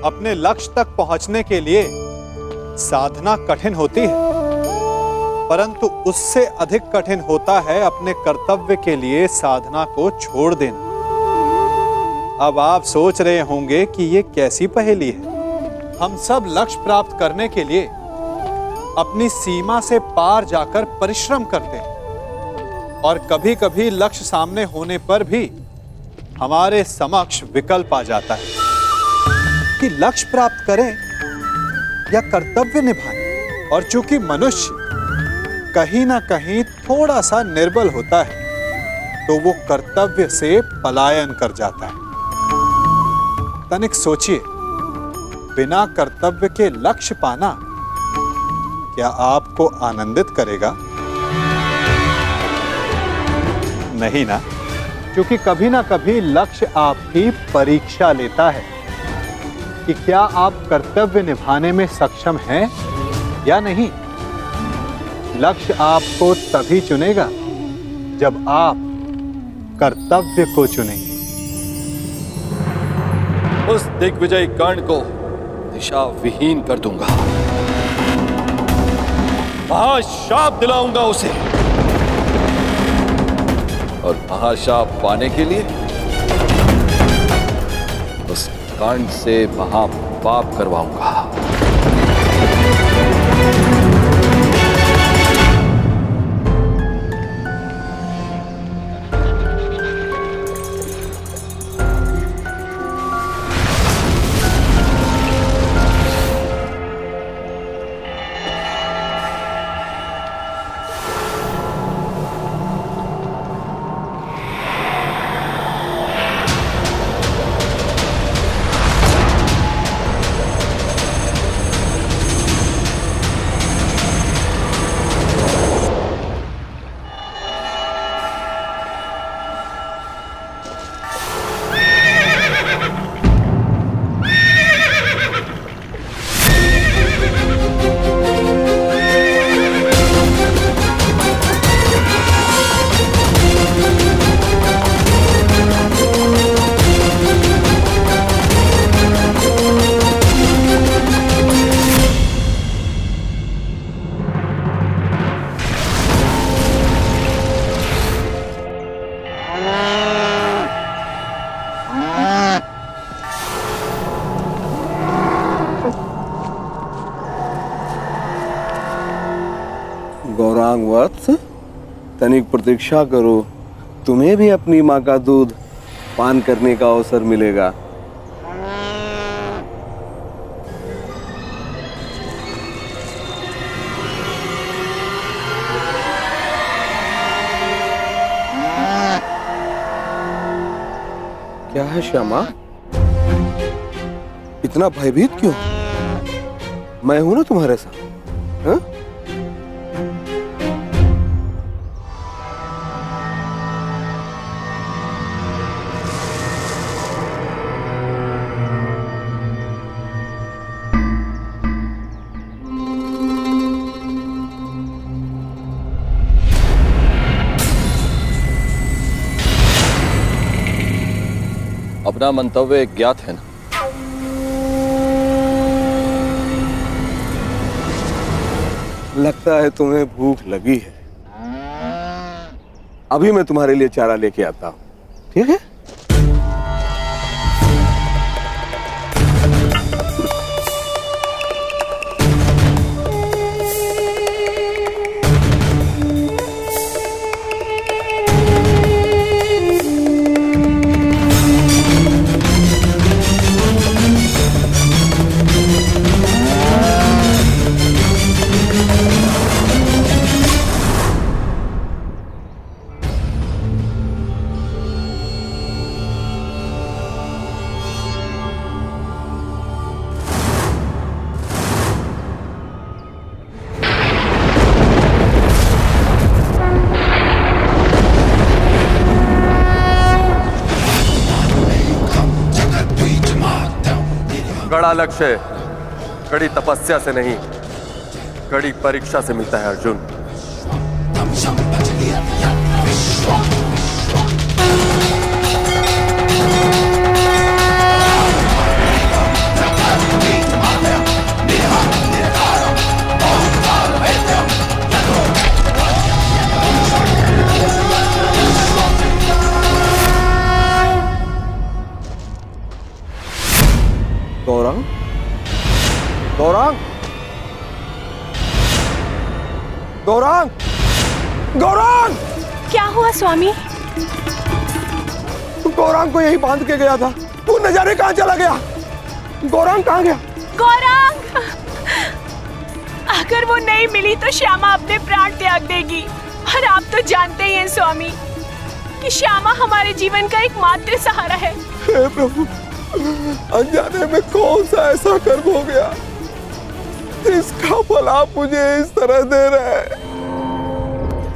अपने लक्ष्य तक पहुंचने के लिए साधना कठिन होती है, परंतु उससे अधिक कठिन होता है अपने कर्तव्य के लिए साधना को छोड़ देना। अब आप सोच रहे होंगे कि ये कैसी पहेली है। हम सब लक्ष्य प्राप्त करने के लिए अपनी सीमा से पार जाकर परिश्रम करते हैं, और कभी-कभी लक्ष्य सामने होने पर भी हमारे समक्ष विकल्प आ जाता है कि लक्ष्य प्राप्त करें या कर्तव्य निभाएं। और चूंकि मनुष्य कहीं ना कहीं थोड़ा सा निर्बल होता है, तो वो कर्तव्य से पलायन कर जाता है। तनिक सोचिए, बिना कर्तव्य के लक्ष्य पाना क्या आपको आनंदित करेगा? नहीं ना, क्योंकि कभी ना कभी लक्ष्य आपकी परीक्षा लेता है कि क्या आप कर्तव्य निभाने में सक्षम हैं या नहीं। लक्ष्य आपको तभी चुनेगा जब आप कर्तव्य को चुनेंगे। उस दिग्विजय कर्ण को दिशा विहीन कर दूंगा, महाशाप दिलाऊंगा उसे, और महाशाप पाने के लिए उस कर्ण से महापाप करवाऊंगा। गौरांग वत्स, तनिक प्रतीक्षा करो, तुम्हें भी अपनी माँ का दूध पान करने का अवसर मिलेगा। क्या है श्यामा, इतना भयभीत क्यों? मैं हूं ना तुम्हारे साथ। हाँ? अपना मंतव्य ज्ञात है ना? लगता है तुम्हें भूख लगी है। अभी मैं तुम्हारे लिए चारा लेके आता हूं, ठीक है? बड़ा लक्ष्य कड़ी तपस्या से नहीं, कड़ी परीक्षा से मिलता है अर्जुन। गौरांग, गौरांग, गौरांग, गौरांग! क्या हुआ स्वामी? गौरांग को यही बांध के गया था, तू न जाने कहां चला गया। गौरांग कहां गया? गौरांग! अगर वो नहीं मिली तो श्यामा अपने प्राण त्याग देगी। और आप तो जानते ही हैं स्वामी कि श्यामा हमारे जीवन का एकमात्र सहारा है। हे प्रभु, अनजाने में कौन सा ऐसा कर्म हो गया जिसका फल आप मुझे इस तरह दे रहे हैं?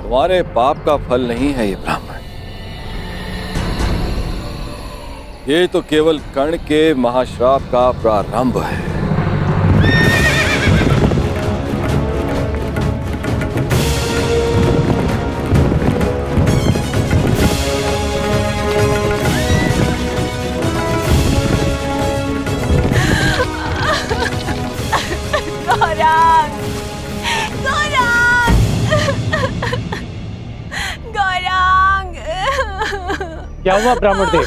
तुम्हारे पाप का फल नहीं है ये ब्राह्मण, ये तो केवल कर्ण के महाश्राप का प्रारंभ है। गौरांग! गौरांग! गौरांग! क्या हुआ ब्राह्मण देव?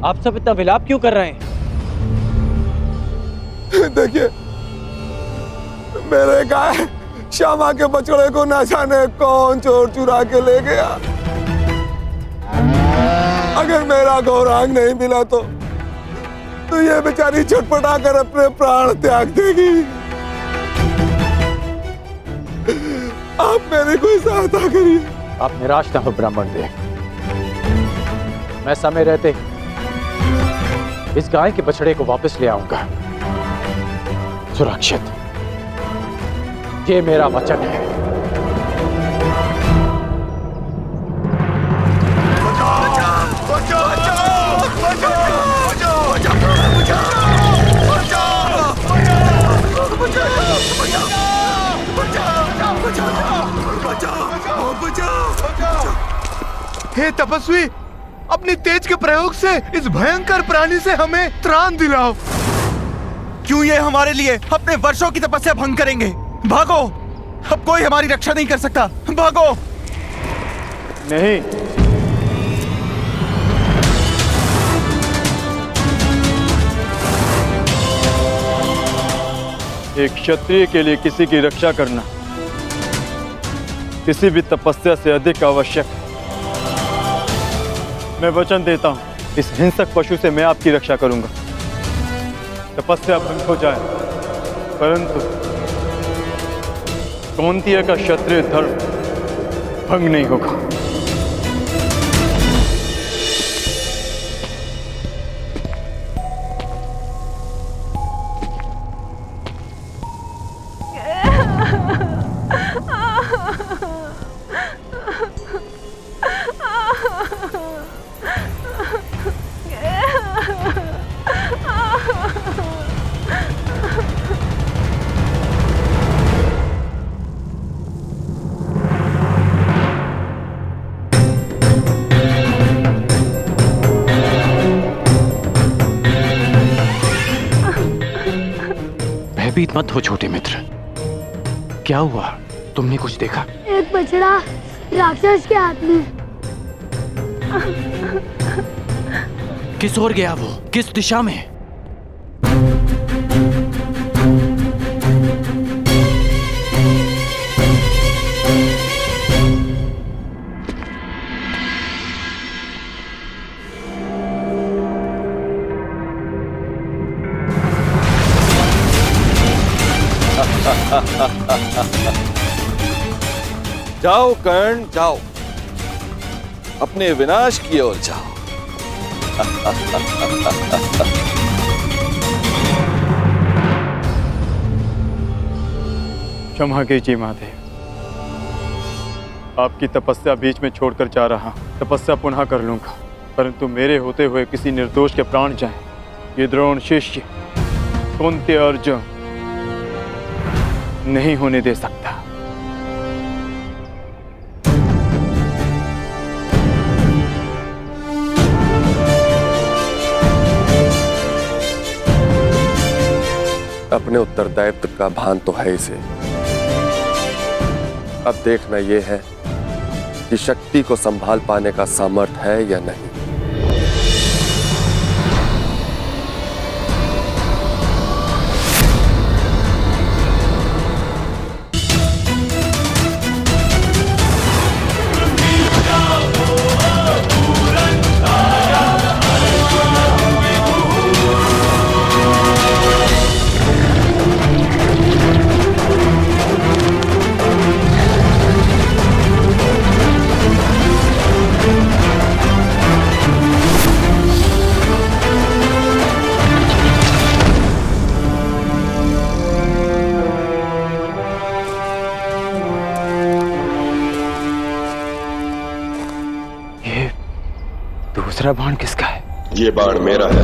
आप सब इतना विलाप क्यों कर रहे हैं? देखिए, मेरे गाय श्यामा के बछड़े को न जाने कौन चोर चुरा के ले गया। अगर मेरा गौरांग नहीं मिला तो ये बेचारी छटपटा कर अपने प्राण त्याग देगी। आप मेरी कोई सहायता करिए। आप निराश न हो ब्राह्मण देव, मैं समय रहते इस गाय के बछड़े को वापस ले आऊंगा सुरक्षित। ये मेरा वचन है। हे तपस्वी, अपनी तेज के प्रयोग से इस भयंकर प्राणी से हमें त्राण दिलाओ। क्यों ये हमारे लिए अपने वर्षों की तपस्या भंग करेंगे? भागो, अब कोई हमारी रक्षा नहीं कर सकता। भागो। नहीं, एक क्षत्रिय के लिए किसी की रक्षा करना किसी भी तपस्या से अधिक आवश्यक है। मैं वचन देता हूं, इस हिंसक पशु से मैं आपकी रक्षा करूंगा। तपस्या भंग हो जाए, परंतु कौंतिय का क्षत्रिय धर्म भंग नहीं होगा। भयभीत मत हो छोटे मित्र। क्या हुआ? तुमने कुछ देखा? एक बछड़ा राक्षस के हाथ में। किस ओर गया वो? किस दिशा में? जाओ कर्ण, जाओ, अपने विनाश की ओर जाओ। क्षमा कीजिए महादेव, आपकी तपस्या बीच में छोड़कर जा रहा। तपस्या पुनः कर लूंगा, परंतु मेरे होते हुए किसी निर्दोष के प्राण जाएं, ये द्रोण शिष्य कुंती अर्जुन नहीं होने दे सकता। अपने उत्तरदायित्व का भान तो है इसे। अब देखना यह है कि शक्ति को संभाल पाने का सामर्थ्य है या नहीं। दूसरा बाण किसका है? ये बाण मेरा है।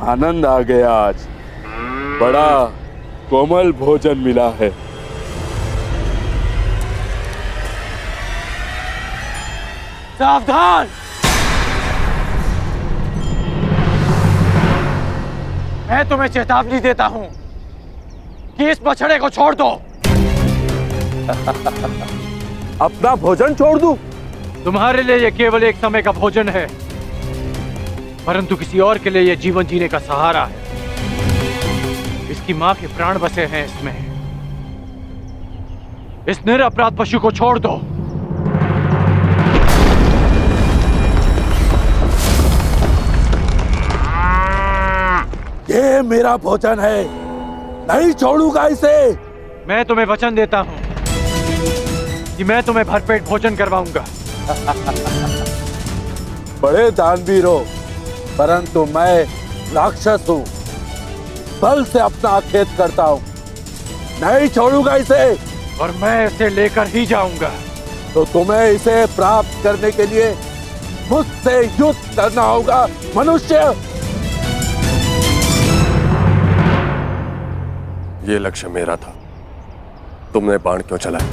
आनंद आ गया आज। बड़ा कोमल भोजन मिला है। सावधान! मैं तुम्हें चेतावनी देता हूं कि इस बछड़े को छोड़ दो। अपना भोजन छोड़ दूं? तुम्हारे लिए यह केवल एक समय का भोजन है, परंतु किसी और के लिए यह जीवन जीने का सहारा है। इसकी मां के प्राण बसे हैं इसमें। इस निरपराध पशु को छोड़ दो। ये मेरा भोजन है, नहीं छोड़ूंगा इसे। मैं तुम्हें वचन देता हूं कि मैं तुम्हें भरपेट भोजन करवाऊंगा। बड़े दानवीर हो, परंतु मैं राक्षस हूं। बल से अपना खेत करता हूं, नहीं छोड़ूंगा इसे। और मैं इसे लेकर ही जाऊंगा। तो तुम्हें इसे प्राप्त करने के लिए मुझसे युद्ध करना होगा मनुष्य। ये लक्ष्य मेरा था, तुमने बाण क्यों चलाया?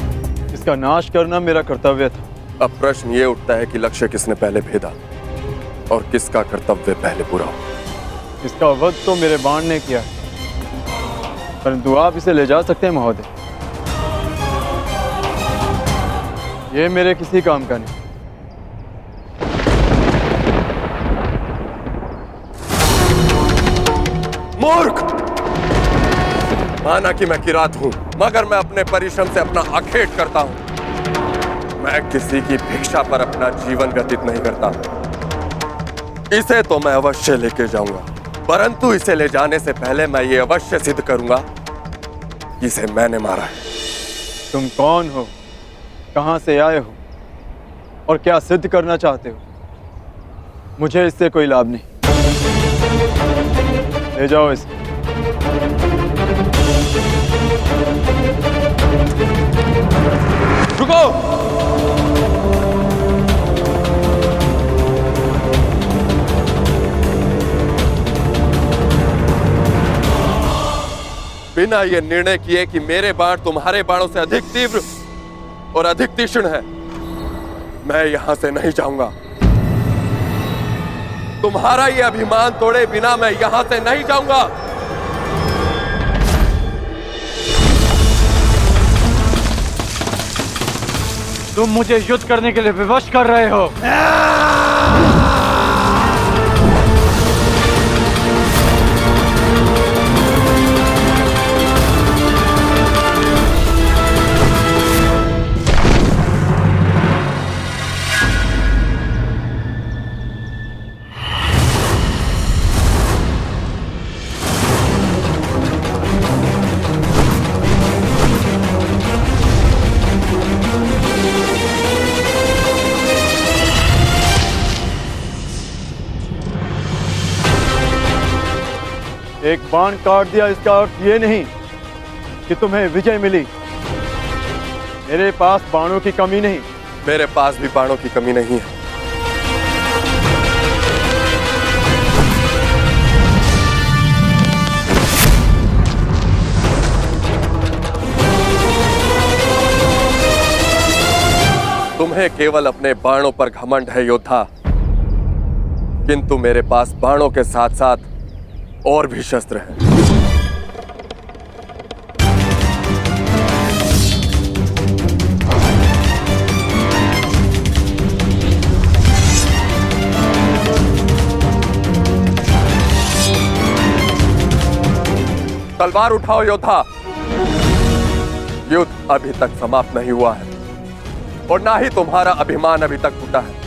इसका नाश करना मेरा कर्तव्य था। अब प्रश्न ये उठता है कि लक्ष्य किसने पहले भेदा और किसका कर्तव्य पहले पूरा हो। इसका वध तो मेरे बाण ने किया, परंतु आप इसे ले जा सकते हैं महोदय। ये मेरे किसी काम का नहीं। मूर्ख! माना कि मैं किरात हूं, मगर मैं अपने परिश्रम से अपना आखेट करता हूं। मैं किसी की भिक्षा पर अपना जीवन व्यतीत नहीं करता। इसे तो मैं अवश्य लेके जाऊंगा, परंतु इसे ले जाने से पहले मैं ये अवश्य सिद्ध करूंगा कि इसे मैंने मारा है। तुम कौन हो, कहां से आए हो और क्या सिद्ध करना चाहते हो? मुझे इससे कोई लाभ नहीं। ले जाओ इसे। रुको! बिना ये निर्णय किए कि मेरे बाण तुम्हारे बाणों से अधिक तीव्र और अधिक तीक्ष्ण है, मैं यहां से नहीं जाऊंगा। तुम्हारा ये अभिमान तोड़े बिना मैं यहां से नहीं जाऊंगा। तुम मुझे युद्ध करने के लिए विवश कर रहे हो। एक बाण काट दिया, इसका अर्थ ये नहीं कि तुम्हें विजय मिली। मेरे पास बाणों की कमी नहीं। मेरे पास भी बाणों की कमी नहीं है। तुम्हें केवल अपने बाणों पर घमंड है योद्धा, किंतु मेरे पास बाणों के साथ साथ और भी शस्त्र हैं। तलवार उठाओ योद्धा। युद्ध अभी तक समाप्त नहीं हुआ है और ना ही तुम्हारा अभिमान अभी तक टूटा है।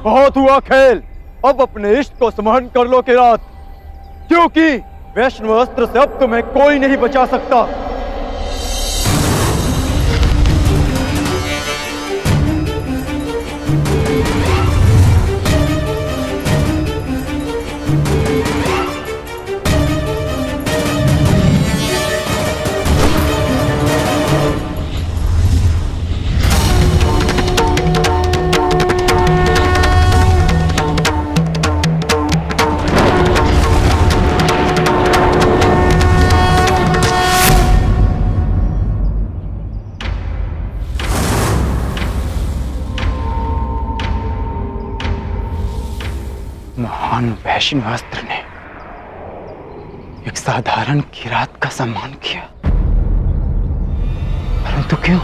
बहुत हुआ खेल, अब अपने इष्ट को स्मरण कर लो किरात, क्योंकि वैष्णव अस्त्र से अब तुम्हें कोई नहीं बचा सकता। महान वैष्णवास्त्र ने एक साधारण किरात का सम्मान किया, परंतु क्यों?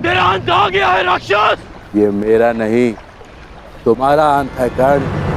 मेरा अंत आ गया है राक्षस। ये मेरा नहीं, तुम्हारा अंत है कर्ण।